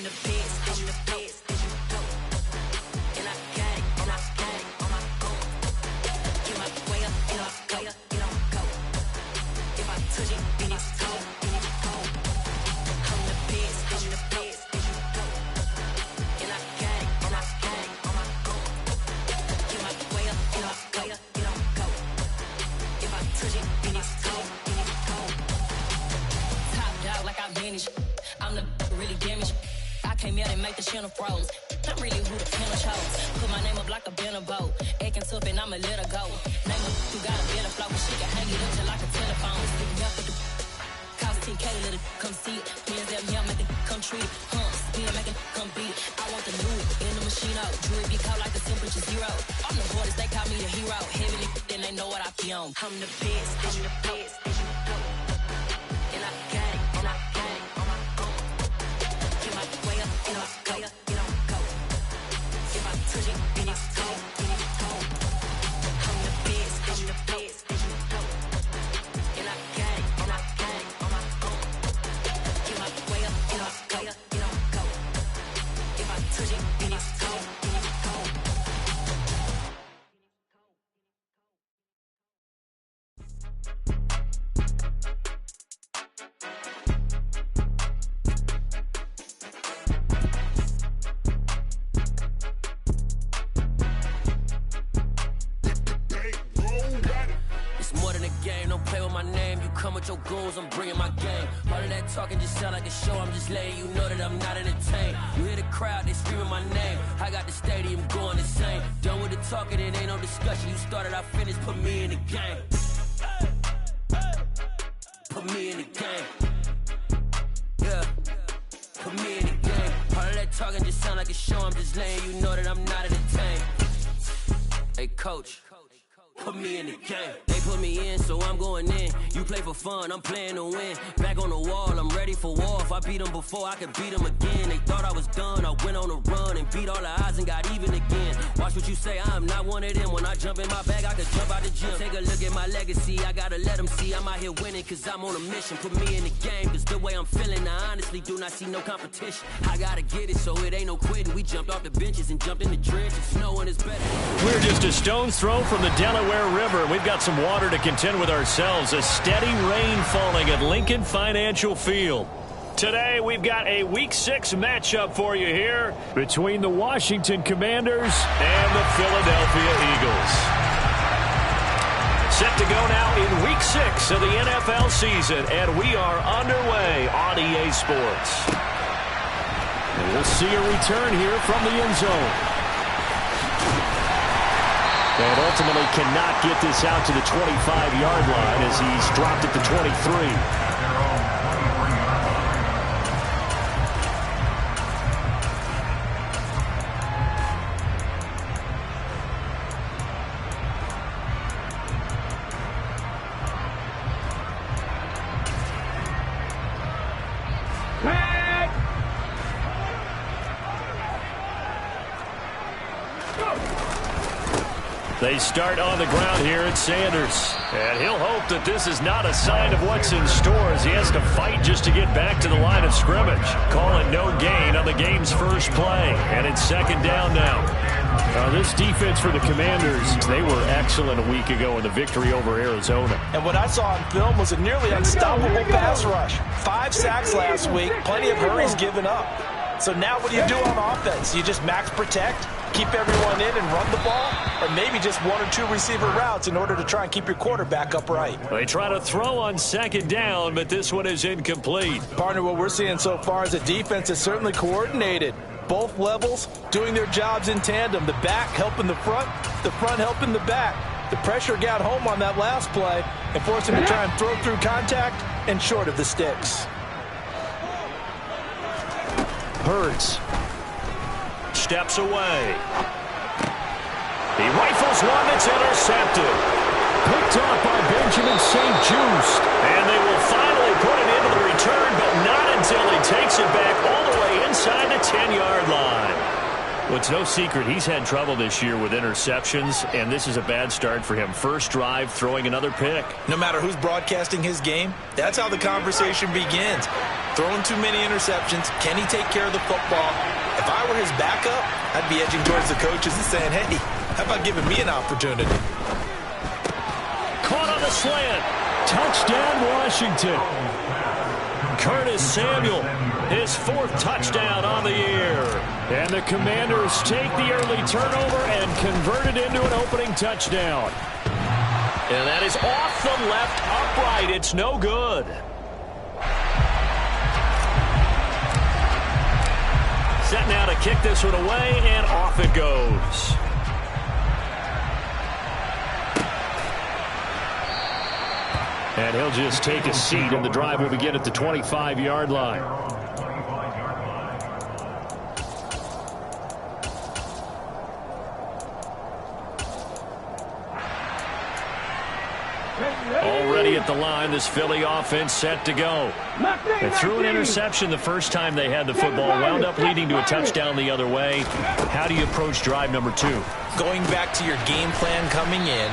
the best, I'm the best, and I got it, and I got it on my own. Get my way up, and I way up, and I go. If I touch it, then it's cold, then it's cold. I'm the best, I'm the best, and I got it, and I got it on my own. Get my way up, and I way up, and I go. If I touch it, then it's cold, then it's cold. Top dog like I vanished. I'm the really damaged. I came out and make the channel froze. I'm really who the panel chose. Put my name up like a banner boat. Acting tough and I'ma let her go. Name her, you got a better flow. She can hang it up just like a telephone. Sticking up with the cost 10K, let it come see it. Hands down here, make it come treat it. Spin, make it come beat it. I want the new in the machine out. Jewelry be caught like the temperature zero. I'm the hardest, they call me the hero. Heavily, then they know what I be on. I'm the best, I'm the best, and I got it, and I got it on my own. Get my way up, and I way up, and I go. If I touch it, then it's cold, then it's cold. I'm the best, I'm the best, and I got it, and I got it on my own. Get my way up, and I way up, and I go. If I touch it, then it's cold, then it's cold. It's more than a game, don't play with my name. You come with your goons, I'm bringing my game. All of that talking just sound like a show, I'm just letting you know that I'm not entertained. You hear the crowd, they screaming my name. I got the stadium going insane. Done with the talking, it ain't no discussion. You started, I finished, put me in the game. Put me in the game. Yeah, put me in the game. All of that talking just sound like a show, I'm just letting you know that I'm not entertained. Hey coach, put me in the game. They put me in, so I'm going in. You play for fun, I'm playing to win. Back on the wall, I'm ready for war. If I beat them before, I could beat them again. They thought I was done, I went on a run and beat all the odds and got even again. Watch what you say, I'm not one of them. When I jump in my bag, I could jump out the gym. Take a look at my legacy, I gotta let them see I'm out here winning, cause I'm on a mission. Put me in the game, cause the way I'm feeling, I honestly do not see no competition. I gotta get it, so it ain't no quitting. We jumped off the benches and jumped in the trenches. No one is better. We're just a stone's throw from the Delaware River. We've got some water to contend with ourselves. A steady rain falling at Lincoln Financial Field. Today, we've got a Week 6 matchup for you here between the Washington Commanders and the Philadelphia Eagles. Set to go now in Week 6 of the NFL season, and we are underway on EA Sports. And we'll see a return here from the end zone. And ultimately cannot get this out to the 25-yard line as he's dropped at the 23. They start on the ground here at Sanders. And he'll hope that this is not a sign of what's in store as he has to fight just to get back to the line of scrimmage. Call it no gain on the game's first play. And it's second down now. This defense for the Commanders, they were excellent a week ago in the victory over Arizona. And what I saw on film was a nearly unstoppable pass rush. 5 sacks last week, plenty of hurries given up. So now what do you do on offense? You just max protect, keep everyone in and run the ball, or maybe just 1 or 2 receiver routes in order to try and keep your quarterback upright. They try to throw on second down, but this one is incomplete. Partner, what we're seeing so far is a defense is certainly coordinated. Both levels doing their jobs in tandem. The back helping the front helping the back. The pressure got home on that last play and forced him to try and throw through contact and short of the sticks. Hurts steps away. He rifles one that's intercepted. Picked off by Benjamin St-Juste. And they will finally put it into the return, but not until he takes it back all the way inside the 10-yard line. Well, it's no secret he's had trouble this year with interceptions, and this is a bad start for him. First drive, throwing another pick. No matter who's broadcasting his game, that's how the conversation begins. Throwing too many interceptions, can he take care of the football? If I were his backup, I'd be edging towards the coaches and saying, hey, how about giving me an opportunity? Caught on the slant. Touchdown, Washington. Curtis Samuel, his 4th touchdown on the year. And the Commanders take the early turnover and convert it into an opening touchdown. And that is off the left upright. It's no good. Set now to kick this one away, and off it goes. And he'll just take a seat, and the drive will begin at the 25-yard line. Already at the line, this Philly offense set to go. They threw an interception the first time they had the football, wound up leading to a touchdown the other way. How do you approach drive number 2? Going back to your game plan coming in,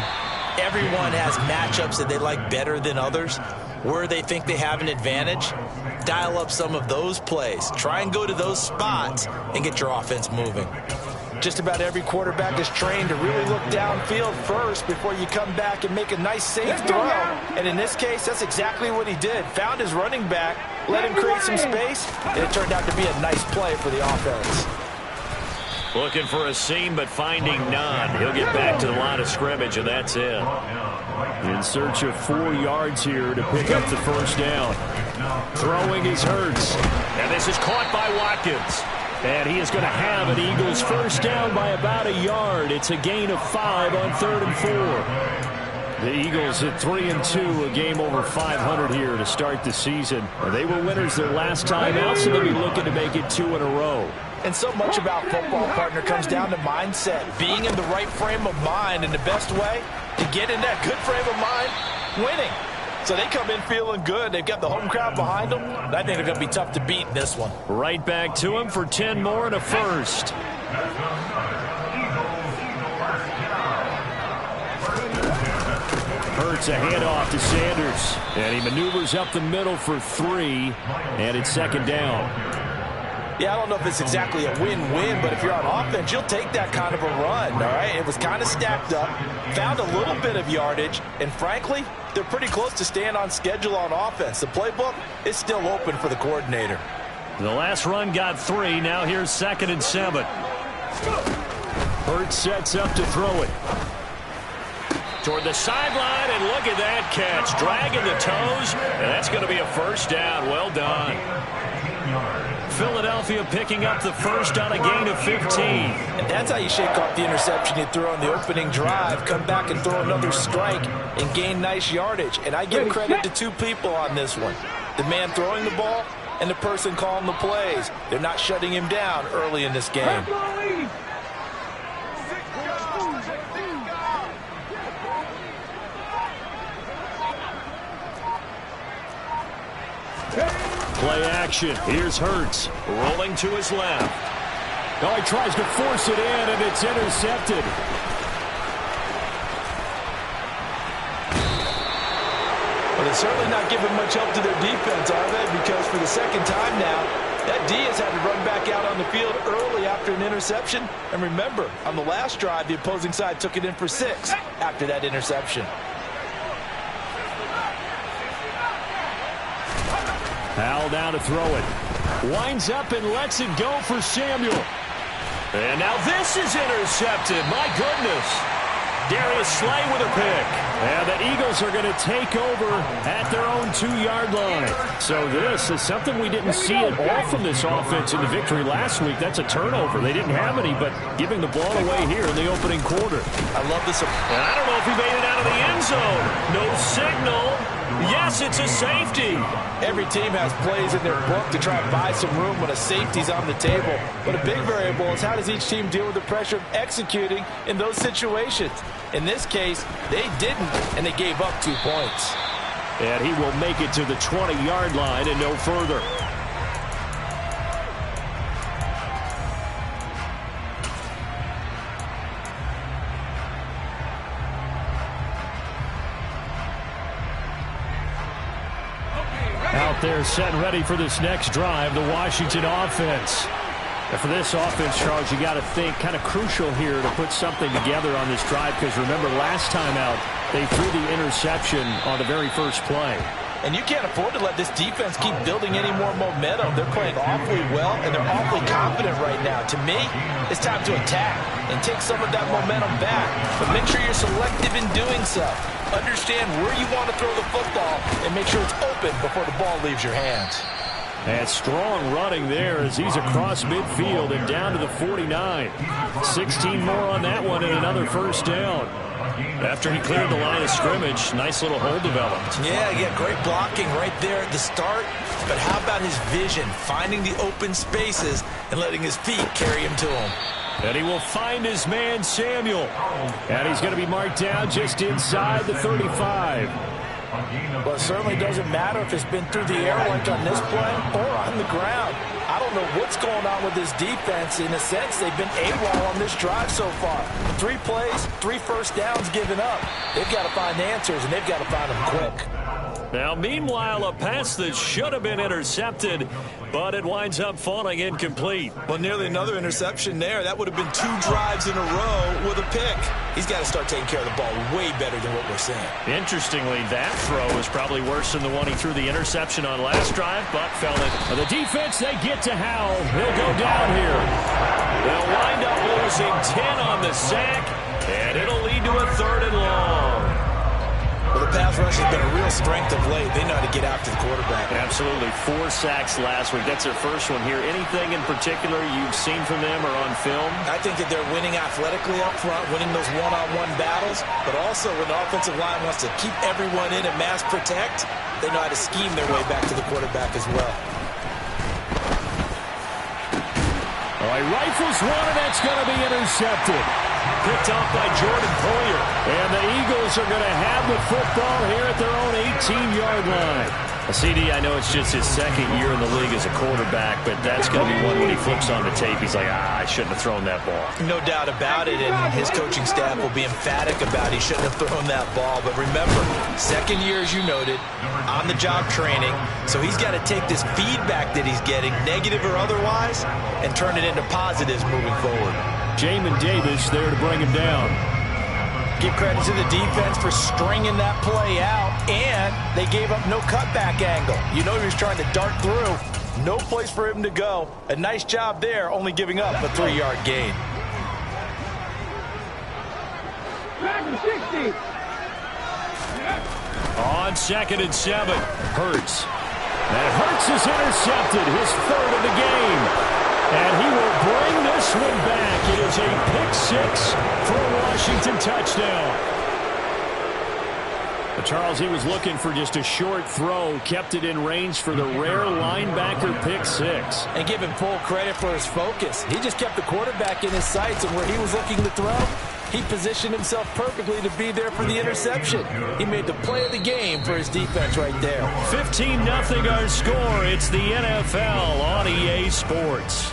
everyone has matchups that they like better than others. Where they think they have an advantage, dial up some of those plays. Try and go to those spots and get your offense moving. Just about every quarterback is trained to really look downfield first before you come back and make a nice, safe throw. And in this case, that's exactly what he did. Found his running back, let him create some space, and it turned out to be a nice play for the offense. Looking for a seam, but finding none. He'll get back to the line of scrimmage, and that's it. In search of 4 yards here to pick up the first down. Throwing is Hurts. And this is caught by Watkins. And he is going to have an Eagles first down by about a yard. It's a gain of 5 on 3rd and 4. The Eagles at 3-2, a game over 500 here to start the season. They were winners their last time out, so they'll be looking to make it 2 in a row. And so much about football, partner, comes down to mindset. Being in the right frame of mind, and the best way to get in that good frame of mind, winning. So they come in feeling good. They've got the home crowd behind them. And I think they're going to be tough to beat in this one. Right back to him for 10 more and a first. Hurts a handoff to Sanders. And he maneuvers up the middle for 3. And it's 2nd down. Yeah, I don't know if it's exactly a win-win, but if you're on offense, you'll take that kind of a run, all right? It was kind of stacked up, found a little bit of yardage, and frankly, they're pretty close to staying on schedule on offense. The playbook is still open for the coordinator. The last run got 3. Now here's 2nd and 7. Hurts sets up to throw it. Toward the sideline, and look at that catch. Dragging the toes, and that's going to be a first down. Well done. Philadelphia picking up the first on a gain of 15. And that's how you shake off the interception you threw on the opening drive. Come back and throw another strike and gain nice yardage. And I give credit to 2 people on this one. The man throwing the ball and the person calling the plays. They're not shutting him down early in this game. Play action. Here's Hurts. Rolling to his left. Oh, he tries to force it in, and it's intercepted. Well, they're certainly not giving much help to their defense, are they? Because for the second time now, that D has had to run back out on the field early after an interception. And remember, on the last drive, the opposing side took it in for 6 after that interception. Howell down to throw it. Winds up and lets it go for Samuel. And now this is intercepted. My goodness. Darius Slay with a pick. And the Eagles are going to take over at their own 2-yard line. So this is something we didn't see at all from this offense in the victory last week. That's a turnover. They didn't have any, but giving the ball away here in the opening quarter. I love this. And I don't know if he made it out of the end zone. No signal. Yes, it's a safety. Every team has plays in their book to try and buy some room when a safety's on the table. But a big variable is how does each team deal with the pressure of executing in those situations. In this case, they didn't, and they gave up 2 points. And he will make it to the 20-yard line and no further. there set and ready for this next drive, the Washington offense. And for this offense, Charles, you got to think kind of crucial here to put something together on this drive, because remember last time out they threw the interception on the very first play. And you can't afford to let this defense keep building any more momentum. They're playing awfully well, and they're awfully confident right now. To me, it's time to attack and take some of that momentum back. But make sure you're selective in doing so. Understand where you want to throw the football and make sure it's open before the ball leaves your hands. And strong running there as he's across midfield and down to the 49. 16 more on that one and another first down. After he cleared the line of scrimmage, nice little hole developed. Yeah, great blocking right there at the start. But how about his vision, finding the open spaces and letting his feet carry him to him. And he will find his man, Samuel. And he's going to be marked down just inside the 35. Well, it certainly doesn't matter if it's been through the air like on this play or on the ground. I don't know what's going on with this defense. In a sense, they've been AWOL on this drive so far. 3 plays, 3 first downs given up. They've got to find answers, and they've got to find them quick. Now, meanwhile, a pass that should have been intercepted, but it winds up falling incomplete. Well, nearly another interception there. That would have been 2 drives in a row with a pick. He's got to start taking care of the ball way better than what we're seeing. Interestingly, that throw is probably worse than the one he threw the interception on last drive, but fell it. The defense, they get to Howell. He'll go down here. They'll wind up losing 10 on the sack, and it'll lead to a 3rd and long. Well, the pass rush has been a real strength of late. They know how to get after the quarterback. Absolutely. 4 sacks last week. That's their first one here. Anything in particular you've seen from them or on film? I think that they're winning athletically up front, winning those one-on-one battles, but also when the offensive line wants to keep everyone in and mass protect, they know how to scheme their way back to the quarterback as well. All right, rifles one, and that's going to be intercepted. Picked off by Jordan Poyer. And the Eagles are going to have the football here at their own 18-yard line. CD, I know it's just his 2nd year in the league as a quarterback, but that's going to be one when he flips on the tape. He's like, I shouldn't have thrown that ball. No doubt about it, and his coaching staff will be emphatic about he shouldn't have thrown that ball. But remember, 2nd year, as you noted, on-the-job training, so he's got to take this feedback that he's getting, negative or otherwise, and turn it into positives moving forward. Jamin Davis there to bring him down. Give credit to the defense for stringing that play out, and they gave up no cutback angle. You know he was trying to dart through. No place for him to go. A nice job there, only giving up a 3-yard gain. On 2nd and 7, Hurts. And Hurts is intercepted, his 3rd of the game. And he will bring this one back. It is a pick-6 for a Washington touchdown. But Charles, he was looking for just a short throw, kept it in range for the rare linebacker pick-6. And give him full credit for his focus. He just kept the quarterback in his sights, and where he was looking to throw, he positioned himself perfectly to be there for the interception. He made the play of the game for his defense right there. 15-0 our score. It's the NFL on EA Sports.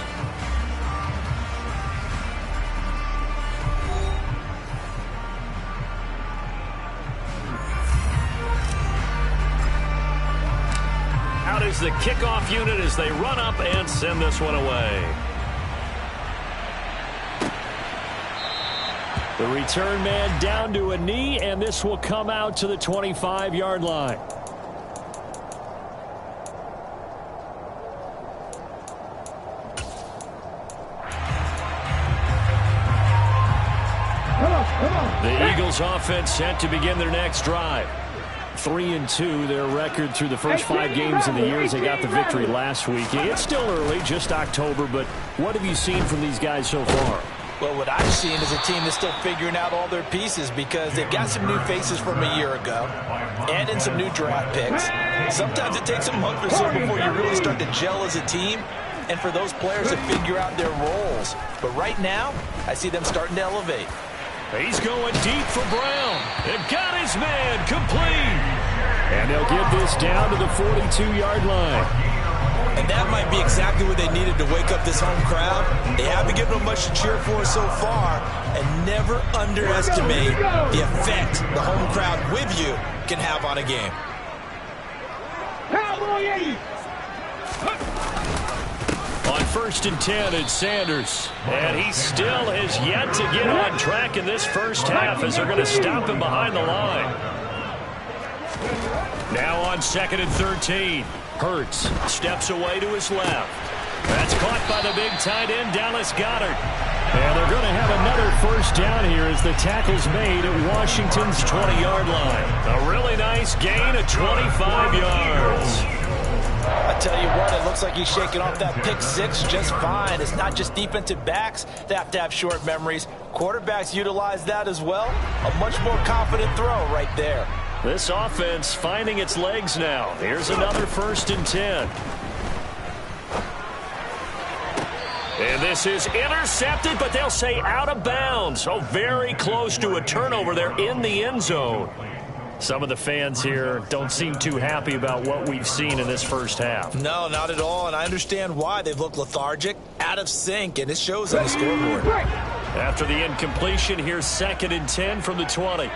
Out is the kickoff unit as they run up and send this one away. The return man down to a knee, and this will come out to the 25-yard line. The Eagles offense set to begin their next drive. 3-2, their record through the first 5 games of the year as they got the victory last week. It's still early, just October, but what have you seen from these guys so far? Well, what I've seen is a team that's still figuring out all their pieces because they've got some new faces from a year ago and in some new draft picks. Sometimes it takes a month or so before you really start to gel as a team and for those players to figure out their roles. But right now, I see them starting to elevate. He's going deep for Brown. And got his man complete. And they'll get this down to the 42-yard line. And that might be exactly what they needed to wake up this home crowd. They haven't given them much to cheer for so far. And never underestimate the effect the home crowd with you can have on a game. On 1st and 10, it's Sanders. And he still has yet to get on track in this first half as they're going to stop him behind the line. Now on 2nd and 13. Hurts steps away to his left. That's caught by the big tight end, Dallas Goedert. And they're going to have another first down here as the tackle's made at Washington's 20-yard line. A really nice gain of 25 yards. I tell you what, it looks like he's shaking off that pick six just fine. It's not just defensive backs that have short memories. Quarterbacks utilize that as well. A much more confident throw right there. This offense finding its legs now. Here's another 1st and 10. And this is intercepted, but they'll say out of bounds. So very close to a turnover there in the end zone. Some of the fans here don't seem too happy about what we've seen in this first half. No, not at all, and I understand why. They've looked lethargic, out of sync, and it shows on the scoreboard. After the incompletion, here's 2nd and 10 from the 20.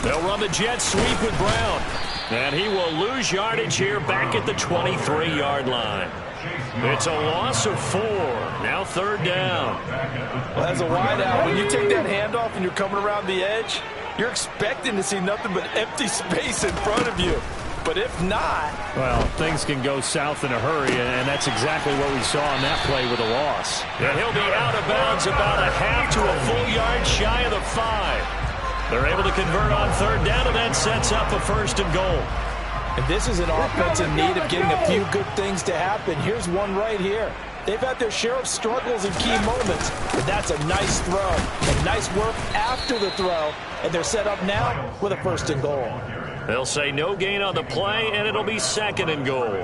They'll run the jet sweep with Brown. And he will lose yardage here back at the 23-yard line. It's a loss of 4. Now 3rd down. Well, as a wideout, when you take that handoff and you're coming around the edge, you're expecting to see nothing but empty space in front of you. But if not... Well, things can go south in a hurry, and that's exactly what we saw on that play with a loss. And he'll be out of bounds about a half to a full yard shy of the 5. They're able to convert on 3rd down, and that sets up a 1st and goal. And this is an offense in need of getting a few good things to happen. Here's one right here. They've had their share of struggles in key moments, but that's a nice throw and nice work after the throw, and they're set up now with a 1st and goal. They'll say no gain on the play, and it'll be 2nd and goal.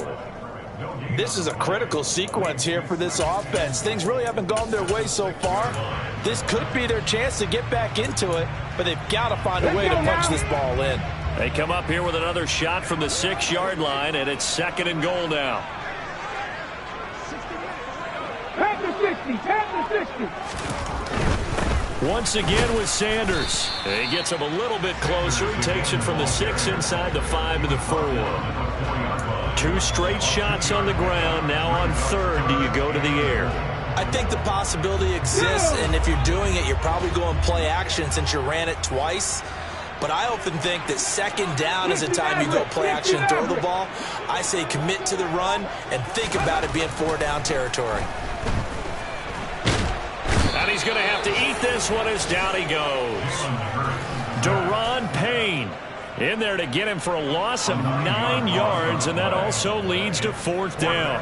This is a critical sequence here for this offense. Things really haven't gone their way so far. This could be their chance to get back into it, but they've got to find a way to punch this ball in. They come up here with another shot from the 6-yard line, and it's 2nd and goal now. Once again with Sanders. He gets him a little bit closer. He takes it from the 6 inside the 5 to the 4. 2 straight shots on the ground. Now on 3rd, do you go to the air? I think the possibility exists, and if you're doing it, you're probably going play action since you ran it twice. But I often think that 2nd down is the time you go play action and throw the ball. I say commit to the run and think about it being 4-down territory. And he's going to have to eat this one as down he goes. Daron Payne in there to get him for a loss of 9 yards, and that also leads to 4th down.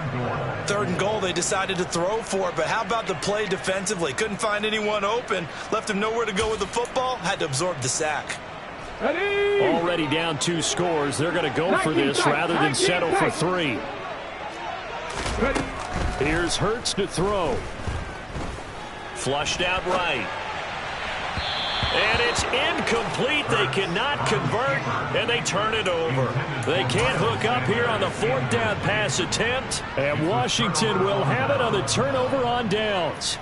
3rd and goal, they decided to throw for it, but how about the play defensively? Couldn't find anyone open, left him nowhere to go with the football, had to absorb the sack. Already down 2 scores. They're going to go for this rather than settle for 3. Here's Hurts to throw. Flushed out right. And it's incomplete. They cannot convert, and they turn it over. They can't hook up here on the 4th down pass attempt, and Washington will have it on the turnover on downs.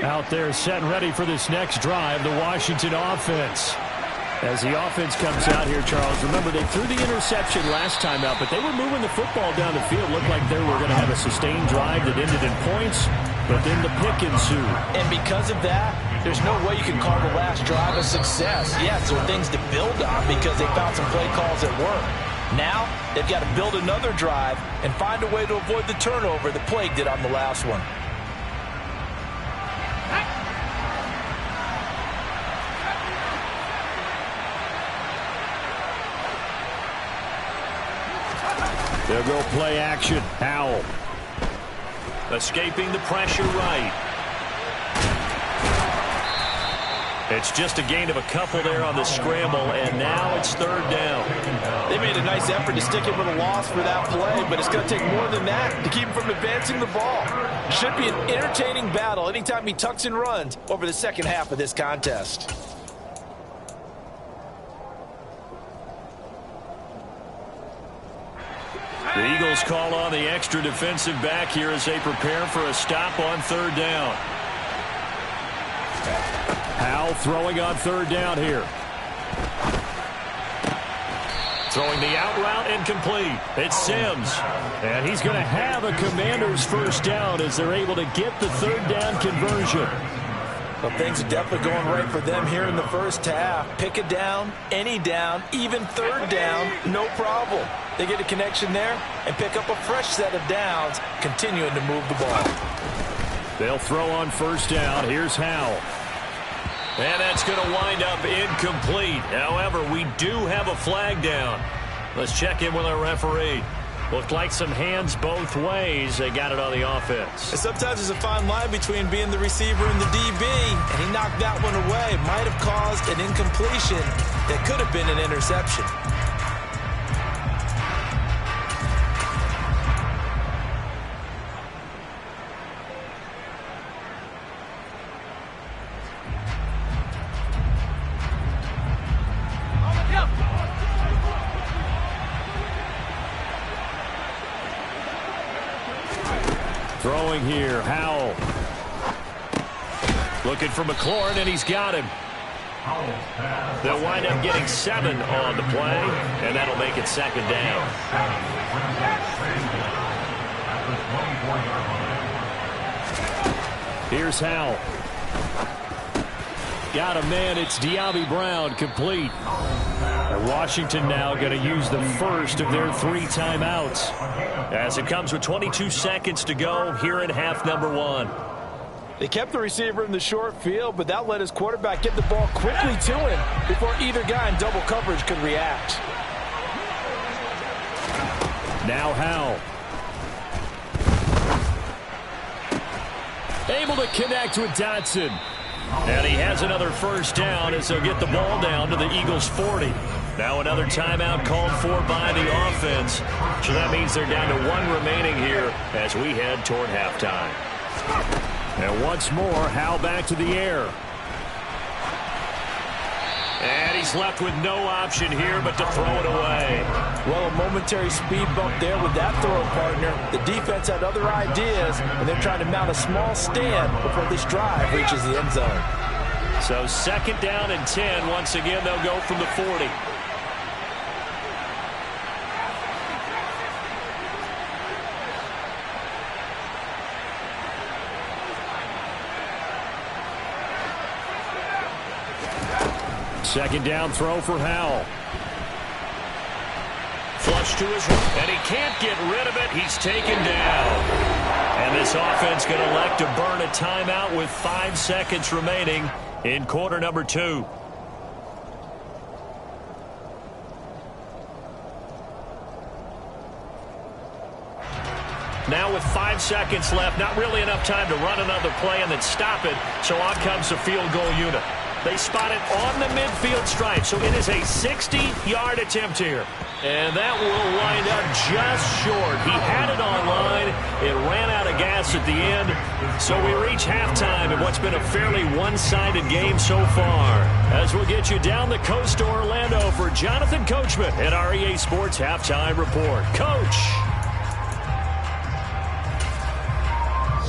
Out there set and ready for this next drive, the Washington offense. As the offense comes out here, Charles, remember they threw the interception last time out, but they were moving the football down the field. Looked like they were going to have a sustained drive that ended in points, but then the pick ensued. And because of that, there's no way you can call the last drive a success. Yes, there are things to build on because they found some play calls that work. Now, they've got to build another drive and find a way to avoid the turnover that plagued it on the last one. They'll go play action. Howell. Escaping the pressure right. It's just a gain of a couple there on the scramble, and now it's 3rd down. They made a nice effort to stick him with a loss for that play, but it's going to take more than that to keep him from advancing the ball. Should be an entertaining battle anytime he tucks and runs over the second half of this contest. The Eagles call on the extra defensive back here as they prepare for a stop on 3rd down. Howell throwing on 3rd down here. Throwing the out route incomplete. It's Sims. And he's going to have a Commanders first down as they're able to get the third down conversion. Well, things are definitely going right for them here in the first half. Pick a down, any down, even third down, no problem. They get a connection there and pick up a fresh set of downs, continuing to move the ball. They'll throw on first down. Here's Howell. And that's going to wind up incomplete. However, we do have a flag down. Let's check in with our referee. Looked like some hands both ways. They got it on the offense. And sometimes there's a fine line between being the receiver and the DB, and he knocked that one away. Might have caused an incompletion that could have been an interception. Throwing here, Howell. Looking for McLaurin, and he's got him. They'll wind up getting 7 on the play, and that'll make it second down. Here's Howell. Got a man. It's De'Ami Brown, complete. Washington now going to use the first of their 3 timeouts as it comes with 22 seconds to go here in half number 1. They kept the receiver in the short field, but that let his quarterback get the ball quickly to him before either guy in double coverage could react. Now Howell. Able to connect with Dotson. And he has another first down as they'll get the ball down to the Eagles' 40. Now another timeout called for by the offense. So that means they're down to 1 remaining here as we head toward halftime. And once more, Howell back to the air. And he's left with no option here but to throw it away. Well, a momentary speed bump there with that throw partner. The defense had other ideas, and they're trying to mount a small stand before this drive reaches the end zone. So second down and 10. Once again, they'll go from the 40. Second down throw for Howell. Flush to his right, and he can't get rid of it. He's taken down. And this offense going to elect to burn a timeout with 5 seconds remaining in quarter number 2. Now with 5 seconds left, not really enough time to run another play and then stop it. So on comes the field goal unit. They spot it on the midfield stripe, so it is a 60-yard attempt here. And that will wind up just short. He had it online. It ran out of gas at the end. So we reach halftime in what's been a fairly one-sided game so far. As we'll get you down the coast to Orlando for Jonathan Coachman at our EA Sports Halftime Report. Coach!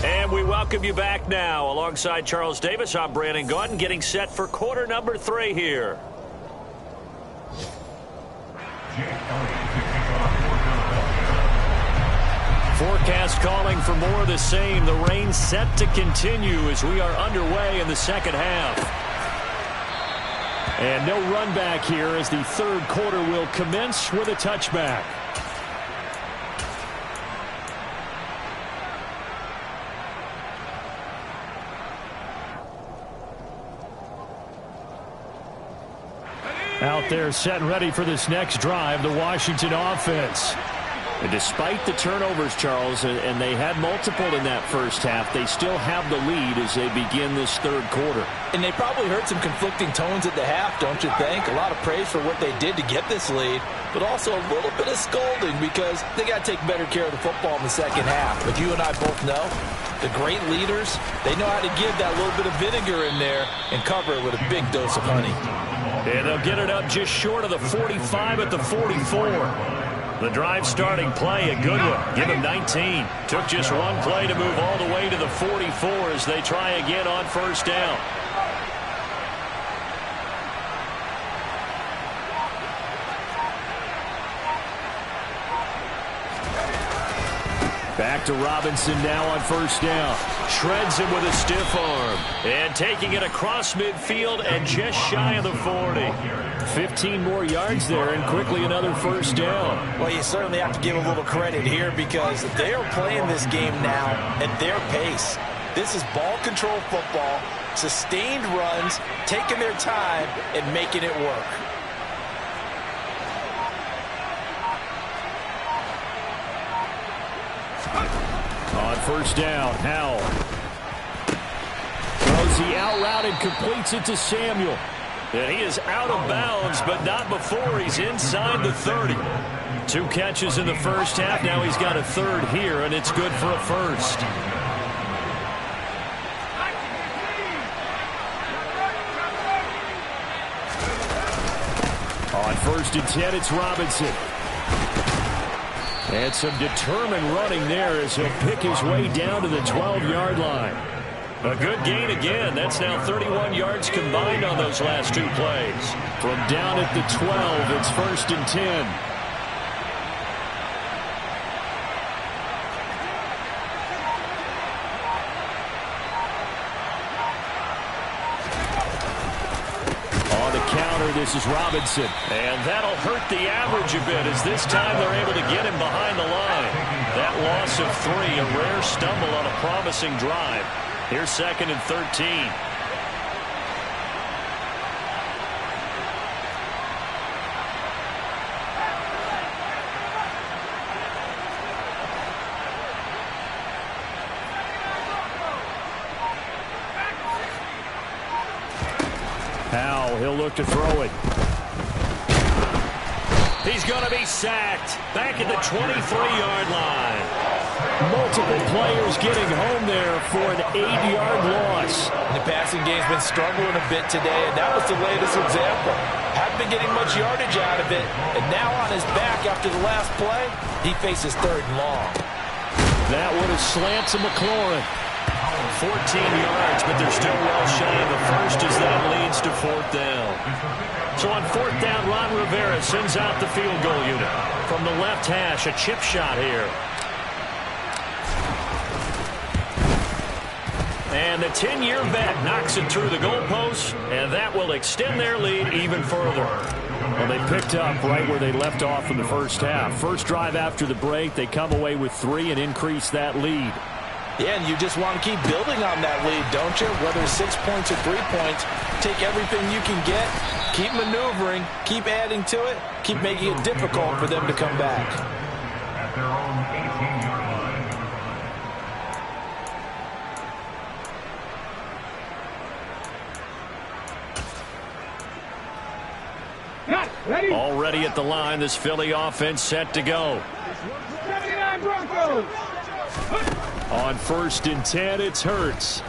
And we welcome you back now. Alongside Charles Davis, I'm Brandon Gaudin, getting set for quarter number 3 here. Forecast calling for more of the same. The rain set to continue as we are underway in the second half. And no run back here as the third quarter will commence with a touchback. Out there set and ready for this next drive, the Washington offense. And despite the turnovers, Charles, and they had multiple in that first half, they still have the lead as they begin this third quarter. And they probably heard some conflicting tones at the half, don't you think? A lot of praise for what they did to get this lead, but also a little bit of scolding because they got to take better care of the football in the second half. But you and I both know the great leaders, they know how to give that little bit of vinegar in there and cover it with a big dose of honey. And they'll get it up just short of the 45 at the 44. The drive starting play, a good one. Give him 19. Took just one play to move all the way to the 44 as they try again on first down. Back to Robinson now on first down. Shreds him with a stiff arm. And taking it across midfield and just shy of the 40. 15 more yards there and quickly another first down. Well, you certainly have to give a little credit here because they are playing this game now at their pace. This is ball control football, sustained runs, taking their time and making it work. On first down, Howell throws the out route and completes it to Samuel. And he is out of bounds, but not before he's inside the 30. 2 catches in the first half. Now he's got a third here, and it's good for a first. On first and 10, it's Robinson. And some determined running there as he'll pick his way down to the 12-yard line. A good gain again. That's now 31 yards combined on those last 2 plays. From down at the 12, it's first and 10. This is Robinson, and that'll hurt the average a bit as this time they're able to get him behind the line. That loss of 3, a rare stumble on a promising drive. Here's 2nd and 13. Howell, he'll look to throw it. He's going to be sacked. Back at the 23-yard line. Multiple players getting home there for an 8-yard loss. The passing game's been struggling a bit today, and that was the latest example. Haven't been getting much yardage out of it, and now on his back after the last play, he faces 3rd and long. That one is slant to McLaurin. 14 yards, but they're still well shy of the first as that leads to 4th down. So on 4th down, Ron Rivera sends out the field goal unit. From the left hash, a chip shot here. And the 10-year vet knocks it through the goalpost, and that will extend their lead even further. Well, they picked up right where they left off in the first half. First drive after the break, they come away with 3 and increase that lead. Yeah, and you just want to keep building on that lead, don't you? Whether it's 6 points or 3 points, take everything you can get, keep maneuvering, keep adding to it, keep making it difficult for them to come back. At their own 18-yard line. Already at the line, this Philly offense set to go. 79 Broncos. On first and 10, it's Hurts.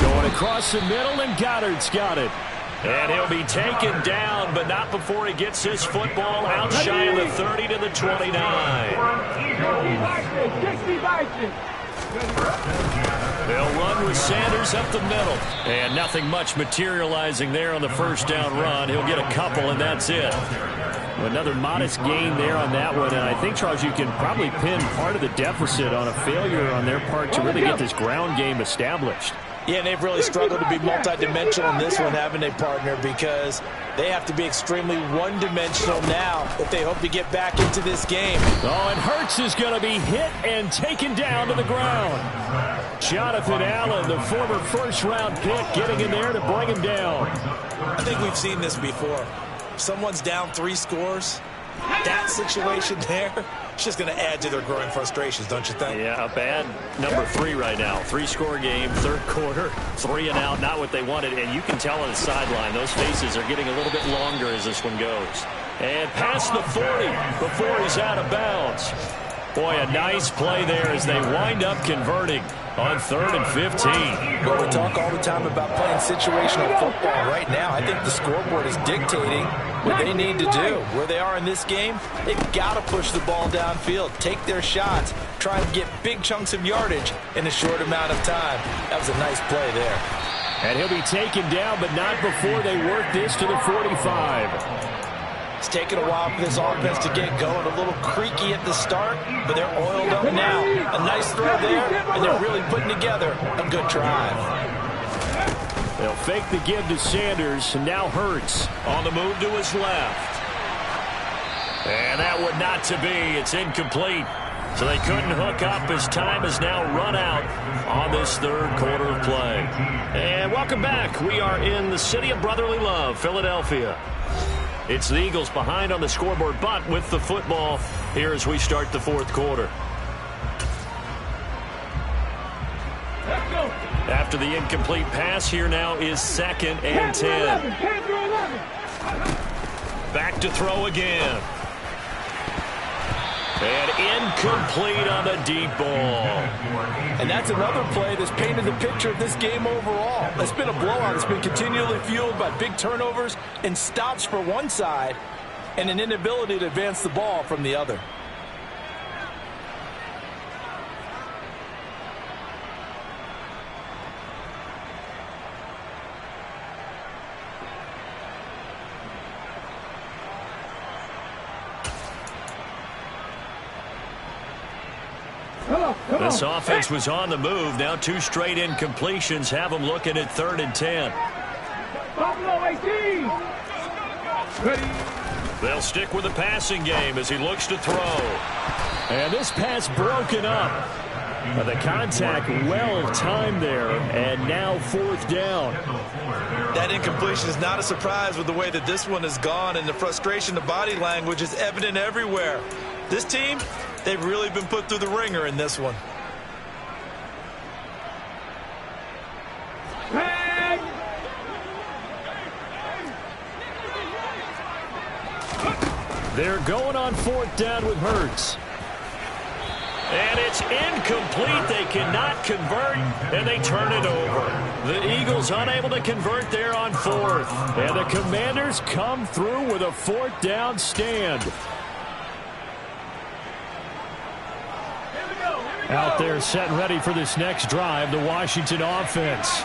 Going across the middle, and Goddard's got it. And he'll be taken down, but not before he gets his football out shy of the 30 to the 29. They'll run with Sanders up the middle. And nothing much materializing there on the first down run. He'll get a couple, and that's it. Another modest gain there on that one, and I think, Charles, you can probably pin part of the deficit on a failure on their part to really get this ground game established. Yeah, and they've really struggled to be multidimensional in this one, haven't they, partner, because they have to be extremely one-dimensional now if they hope to get back into this game. Oh, and Hurts is going to be hit and taken down to the ground. Jonathan Allen, the former first-round pick, getting in there to bring him down. I think we've seen this before. Someone's down 3 scores. That situation there, it's just going to add to their growing frustrations, don't you think? Yeah, a bad number 3 right now. 3-score game, 3rd quarter, 3 and out, not what they wanted. And you can tell on the sideline, those faces are getting a little bit longer as this one goes. And past the 40 before he's out of bounds. Boy, a nice play there as they wind up converting on 3rd and 15. Well, we talk all the time about playing situational football. Right now, I think the scoreboard is dictating what they need to do. Where they are in this game, they've got to push the ball downfield, take their shots, try and get big chunks of yardage in a short amount of time. That was a nice play there. And he'll be taken down, but not before they work this to the 45. It's taken a while for this offense to get going. A little creaky at the start, but they're oiled up now. A nice throw there, and they're really putting together a good drive. They'll fake the give to Sanders, and now Hurts on the move to his left. And that would not to be. It's incomplete. So they couldn't hook up as time has now run out on this third quarter of play. And welcome back. We are in the city of brotherly love, Philadelphia. It's the Eagles behind on the scoreboard, but with the football here as we start the fourth quarter. After the incomplete pass, here now is 2nd and 10. Back to throw again. And incomplete on the deep ball. And that's another play that's painted the picture of this game overall. It's been a blowout. It's been continually fueled by big turnovers and stops for one side and an inability to advance the ball from the other. This offense was on the move. Now 2 straight incompletions have them looking at 3rd and 10. They'll stick with the passing game as he looks to throw. And this pass broken up. The contact well timed there, and now 4th down. That incompletion is not a surprise with the way that this one has gone, and the frustration, the body language is evident everywhere. This team, they've really been put through the ringer in this one. They're going on 4th down with Hurts. And it's incomplete. They cannot convert, and they turn it over. The Eagles unable to convert there on 4th. And the Commanders come through with a 4th down stand. Out there set and ready for this next drive, the Washington offense.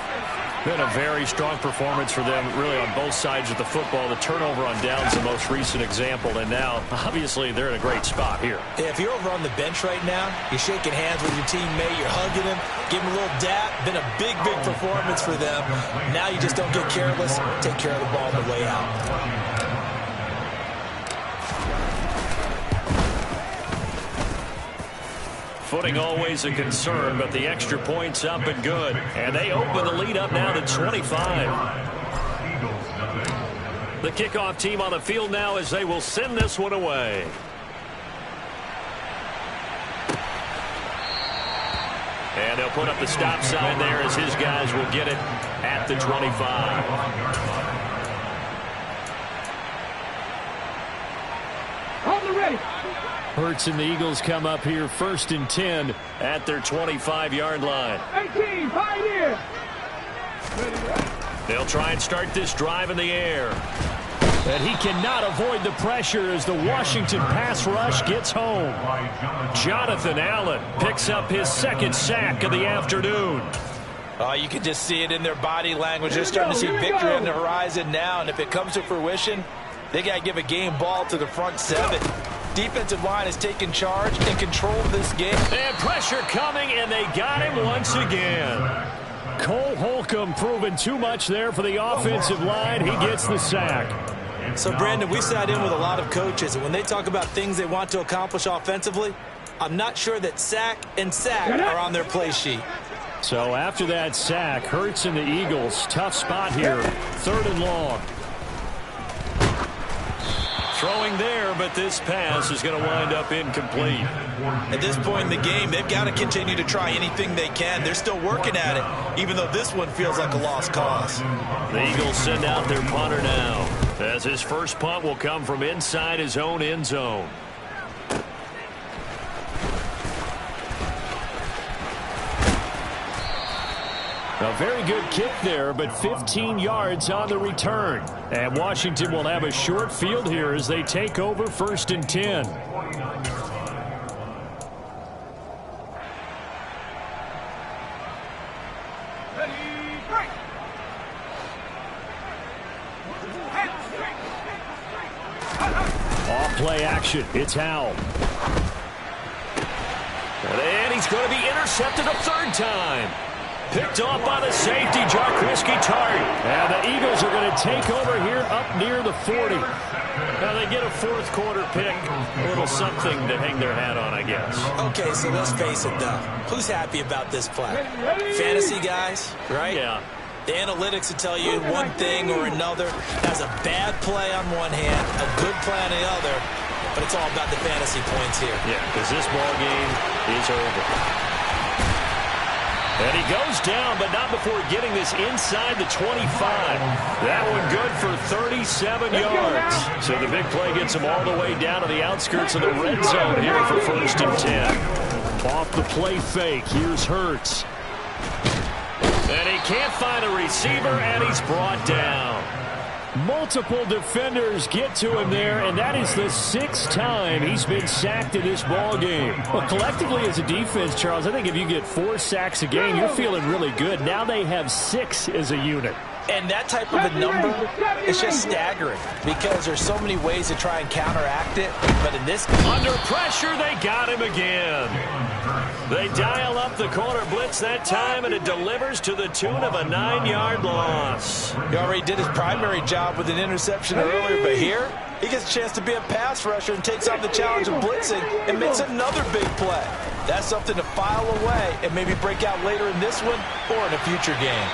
Been a very strong performance for them, really, on both sides of the football. The turnover on downs, the most recent example, and now, obviously, they're in a great spot here. If you're over on the bench right now, you're shaking hands with your teammate, you're hugging him, give him a little dap. Been a big, big performance for them. Now you just don't get careless. Take care of the ball on the way out. Footing always a concern, but the extra point's up and good. And they open the lead up now to 25. The kickoff team on the field now as they will send this one away. And they'll put up the stop sign there as his guys will get it at the 25. On the ready. Hurts and the Eagles come up here 1st and 10 at their 25-yard line. 18, Pioneer. They'll try and start this drive in the air. And he cannot avoid the pressure as the Washington pass rush gets home. Jonathan Allen picks up his 2nd sack of the afternoon. Oh, you can just see it in their body language. They're starting to see victory on the horizon now, and if it comes to fruition, they got to give a game ball to the front 7. Defensive line has taken charge and controlled this game. And pressure coming, and they got him once again. Cole Holcomb proving too much there for the offensive line. He gets the sack. So, Brandon, we sat in with a lot of coaches, and when they talk about things they want to accomplish offensively, I'm not sure that sack and sack are on their play sheet. So after that sack, Hurts and the Eagles, tough spot here, 3rd and long. Throwing there, but this pass is going to wind up incomplete. At this point in the game, they've got to continue to try anything they can. They're still working at it, even though this one feels like a lost cause. The Eagles send out their punter now, as his first punt will come from inside his own end zone. A very good kick there, but 15 yards on the return. And Washington will have a short field here as they take over 1st and 10. play action. It's Howell. And he's going to be intercepted a third time. Picked off by the safety, Jaquiski Tartt. And the Eagles are going to take over here up near the 40. Now they get a fourth quarter pick. A little something to hang their hat on, I guess. Okay, so let's face it, though. Who's happy about this play? Fantasy guys, right? Yeah. The analytics will tell you one thing or another. That's a bad play on one hand, a good play on the other. But it's all about the fantasy points here. Yeah, because this ball game is over. And he goes down, but not before getting this inside the 25. That one good for 37 yards. So the big play gets him all the way down to the outskirts of the red zone here for 1st and 10. Off the play fake, here's Hurts. And he can't find a receiver, and he's brought down. Multiple defenders get to him there, and that is the 6th time he's been sacked in this ball game. Well, collectively as a defense, Charles, I think if you get 4 sacks a game, you're feeling really good. Now they have 6 as a unit. And that type of a number is just staggering because there's so many ways to try and counteract it. But in this... Under pressure, they got him again. They dial up the corner blitz that time, and it delivers to the tune of a 9-yard loss. He already did his primary job with an interception earlier, but here he gets a chance to be a pass rusher and takes on the challenge of blitzing and makes another big play. That's something to file away and maybe break out later in this one or in a future game.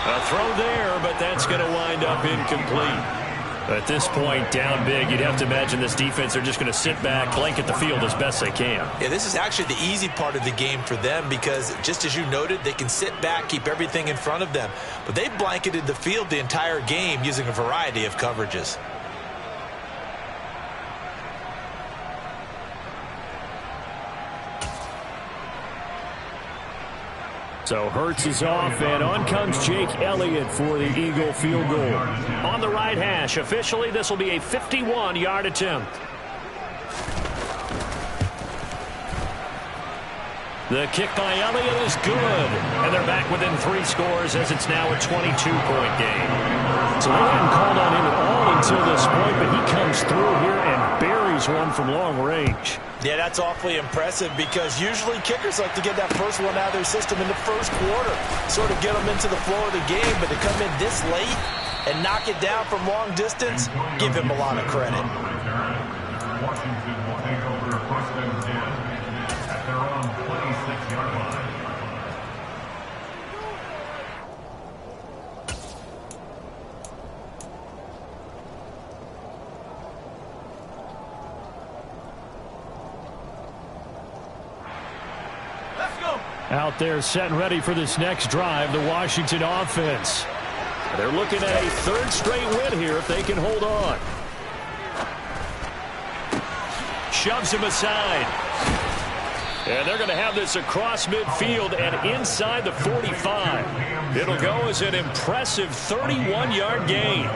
A throw there, but that's going to wind up incomplete. At this point, down big, you'd have to imagine this defense are just going to sit back, blanket the field as best they can. Yeah, this is actually the easy part of the game for them because, just as you noted, they can sit back, keep everything in front of them. But they blanketed the field the entire game using a variety of coverages. So Hurts is off, and on comes Jake Elliott for the Eagle field goal. On the right hash, officially this will be a 51-yard attempt. The kick by Elliott is good, and they're back within 3 scores as it's now a 22-point game. So they hadn't called on him at all until this point, but he comes through here and buries one from long range. Yeah, that's awfully impressive because usually kickers like to get that first one out of their system in the first quarter, sort of get them into the flow of the game, but to come in this late and knock it down from long distance, give him a lot of credit. Washington will take over 1st and 10 at their own 26-yard line. Out there set and ready for this next drive, the Washington offense. They're looking at a 3rd straight win here if they can hold on. Shoves him aside. And they're going to have this across midfield and inside the 45. It'll go as an impressive 31-yard gain.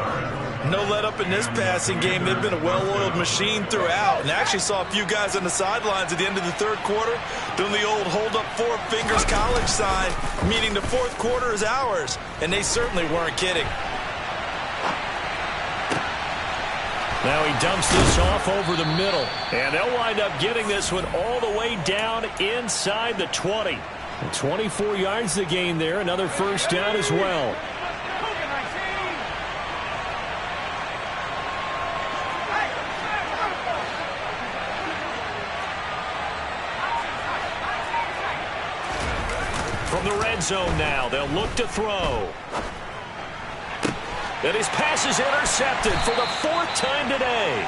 No let up in this passing game. They've been a well-oiled machine throughout. And I actually saw a few guys on the sidelines at the end of the 3rd quarter doing the old hold up 4 fingers college sign, meaning the 4th quarter is ours. And they certainly weren't kidding. Now he dumps this off over the middle. And they'll wind up getting this one all the way down inside the 20. And 24 yards to gain there. Another first down as well. From the red zone now, they'll look to throw. And his pass is intercepted for the 4th time today.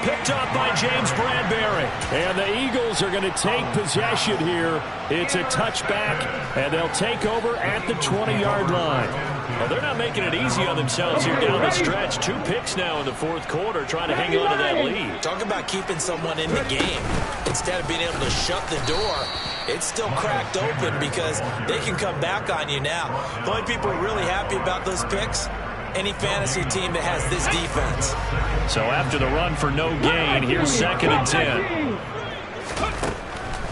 Picked up by James Bradbury. And the Eagles are going to take possession here. It's a touchback, and they'll take over at the 20-yard line. Well, they're not making it easy on themselves here down the stretch. 2 picks now in the 4th quarter, trying to hang on to that lead. Talk about keeping someone in the game. Instead of being able to shut the door, it's still cracked open because they can come back on you now. The only people really happy about those picks, any fantasy team that has this defense. So after the run for no gain, here's 2nd and 10.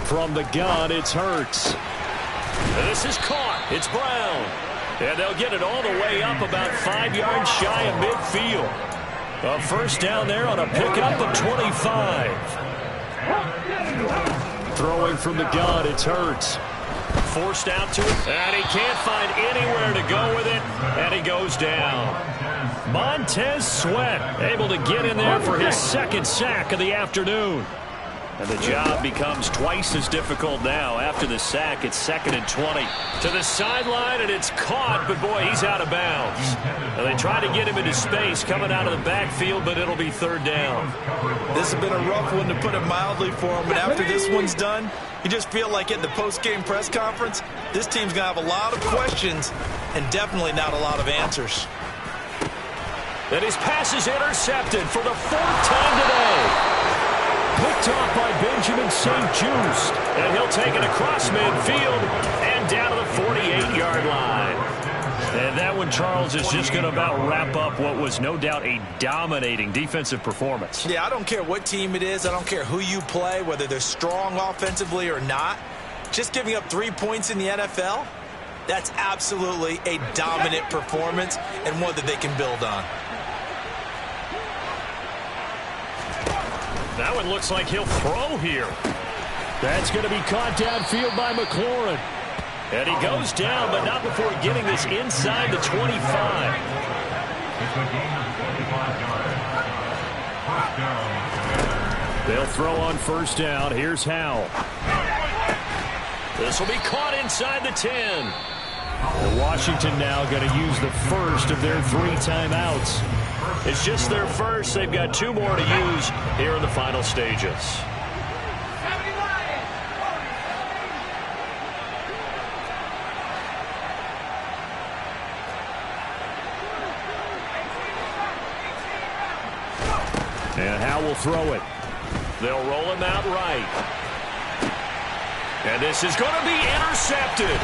From the gun, it's Hurts. And this is caught. It's Brown. And they'll get it all the way up about 5 yards shy of midfield. A first down there on a pickup of 25. Throwing from the gun, it's Hurts. Forced out to it, and he can't find anywhere to go with it, and he goes down. Montez Sweat able to get in there for his second sack of the afternoon. And the job becomes twice as difficult now. After the sack, it's 2nd and 20. To the sideline, and it's caught, but boy, he's out of bounds. And they try to get him into space coming out of the backfield, but it'll be 3rd down. This has been a rough one, to put it mildly, for him. But after this one's done, you just feel like at the post-game press conference, this team's going to have a lot of questions and definitely not a lot of answers. And his pass is intercepted for the 4th time today. Picked off by Benjamin St-Juste. And he'll take it across midfield and down to the 48-yard line. And that one, Charles, is just going to about wrap up what was no doubt a dominating defensive performance. Yeah, I don't care what team it is. I don't care who you play, whether they're strong offensively or not. Just giving up 3 points in the NFL, that's absolutely a dominant performance and one that they can build on. That one looks like he'll throw here. That's going to be caught downfield by McLaurin. And he goes down, but not before getting this inside the 25. They'll throw on first down. Here's Howell. This will be caught inside the 10. And Washington now going to use the first of their 3 timeouts. It's just their first. They've got 2 more to use here in the final stages. And Howell will throw it. They'll roll him out right. And this is going to be intercepted.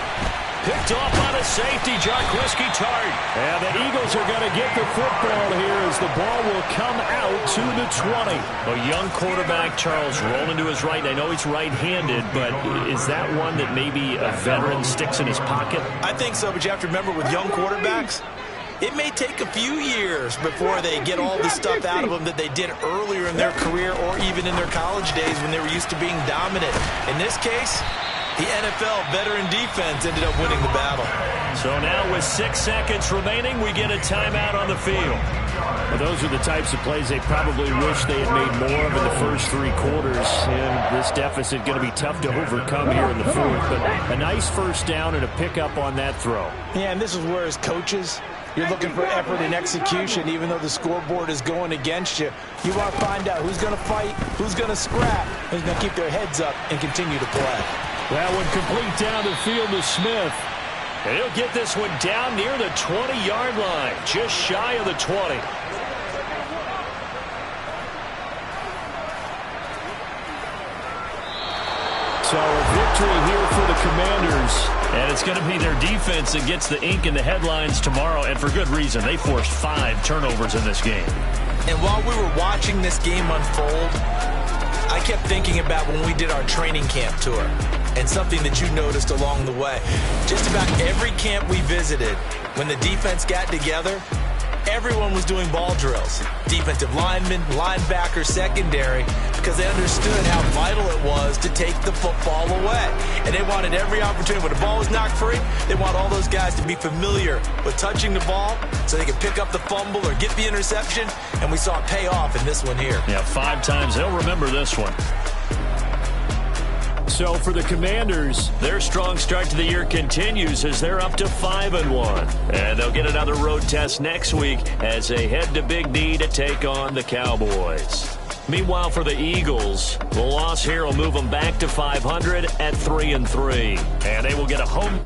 Picked off by the safety, Jaquiski Tartt. And the Eagles are going to get the football here as the ball will come out to the 20. A young quarterback, Charles, rolling to his right. I know he's right-handed, but is that one that maybe a veteran sticks in his pocket? I think so, but you have to remember with young quarterbacks, it may take a few years before they get all the stuff out of them that they did earlier in their career or even in their college days when they were used to being dominant. In this case, the NFL veteran defense ended up winning the battle. So now with 6 seconds remaining, we get a timeout on the field. Well, those are the types of plays they probably wish they had made more of in the first 3 quarters. And this deficit going to be tough to overcome here in the 4th. But a nice first down and a pickup on that throw. Yeah, and this is where as coaches, you're looking for effort and execution. Even though the scoreboard is going against you, you want to find out who's going to fight, who's going to scrap, who's going to keep their heads up and continue to play. That one complete down the field to Smith. And he'll get this one down near the 20-yard line, just shy of the 20. So a victory here for the Commanders. And it's going to be their defense that gets the ink in the headlines tomorrow, and for good reason. They forced 5 turnovers in this game. And while we were watching this game unfold, I kept thinking about when we did our training camp tour and something that you noticed along the way. Just about every camp we visited, when the defense got together, everyone was doing ball drills. Defensive linemen, linebackers, secondary, because they understood how vital it was to take the football away. And they wanted every opportunity. When the ball was knocked free, they want all those guys to be familiar with touching the ball so they can pick up the fumble or get the interception. And we saw it pay off in this one here. Yeah, 5 times. They'll remember this one. So for the Commanders, their strong start to the year continues as they're up to 5-1. And they'll get another road test next week as they head to Big D to take on the Cowboys. Meanwhile, for the Eagles, the loss here will move them back to 500 at 3-3. And they will get a home